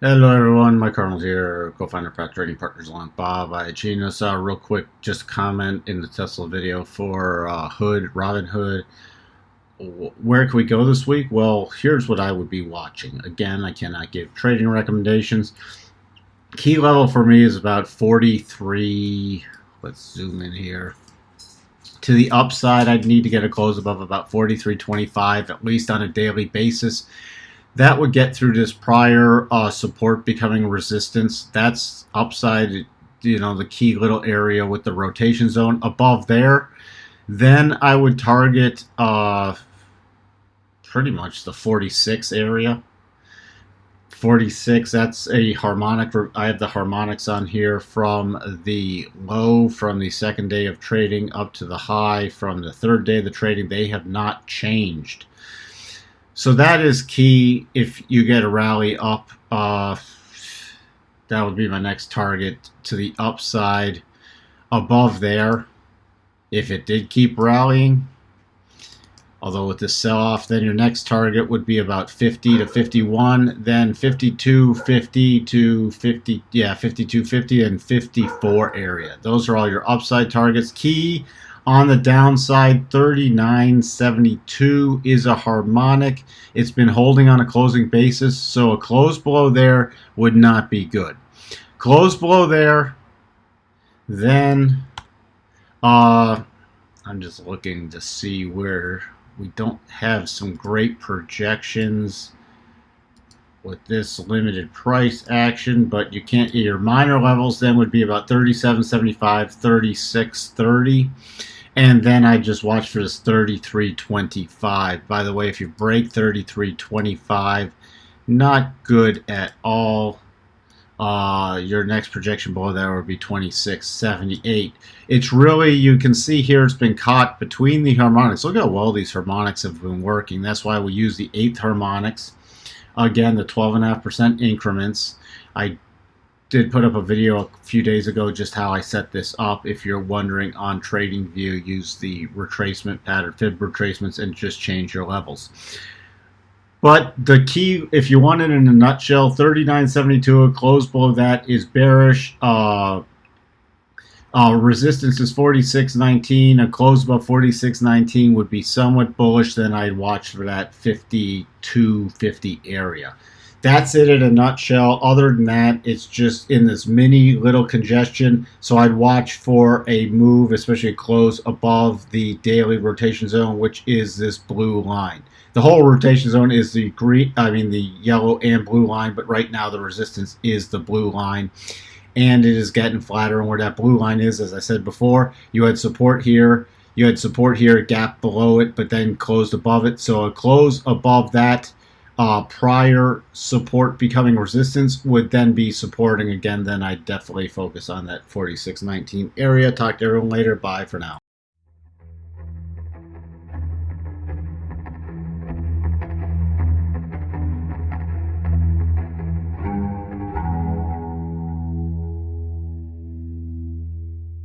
Hello everyone, Mike Arnold here, co-founder of Path Trading Partners along Bob Iachinos. Real quick, just comment in the Tesla video for RobinHood. Where can we go this week? Well, here's what I would be watching. Again, I cannot give trading recommendations. Key level for me is about 43. Let's zoom in here. To the upside, I'd need to get a close above about 43.25, at least on a daily basis. That would get through this prior support becoming resistance. That's upside, the key little area with the rotation zone above there. Then I would target pretty much the 46 area. 46, that's a harmonic. I have the harmonics on here from the low from the second day of trading up to the high from the third day of the trading. They have not changed. So that is key. If you get a rally up, that would be my next target to the upside above there. If it did keep rallying, although with this sell-off, then your next target would be about 50 to 51, then 52.50 to 50, 52.50 and 54 area. Those are all your upside targets. Key on the downside, 39.72 is a harmonic. It's been holding on a closing basis, so a close below there would not be good. Close below there, then I'm just looking to see where we don't have some great projections with this limited price action, but you can't. Your minor levels then would be about 37.75, 36.30. And then I just watch for this 33.25. By the way, if you break 33.25, not good at all. Your next projection below that would be 26.78. It's really, you can see here, it's been caught between the harmonics. Look how well these harmonics have been working. That's why we use the 8th harmonics. Again, the 12.5% increments. I did put up a video a few days ago just how I set this up. If you're wondering on TradingView, use the retracement pattern, fib retracements, and just change your levels. But the key, if you want it in a nutshell, 39.72, a close below that is bearish. Resistance is 46.19. A close above 46.19 would be somewhat bullish. Then I'd watch for that 52.50 area. That's it in a nutshell. Other than that, it's just in this mini little congestion. So I'd watch for a move, especially a close above the daily rotation zone, which is this blue line. The whole rotation zone is the the yellow and blue line, but right now the resistance is the blue line. And it is getting flatter. And where that blue line is, as I said before, you had support here. You had support here, gap below it, but then closed above it. So a close above that prior support becoming resistance would then be supporting again. Then I definitely focus on that 46.19 area. Talk to everyone later. Bye for now.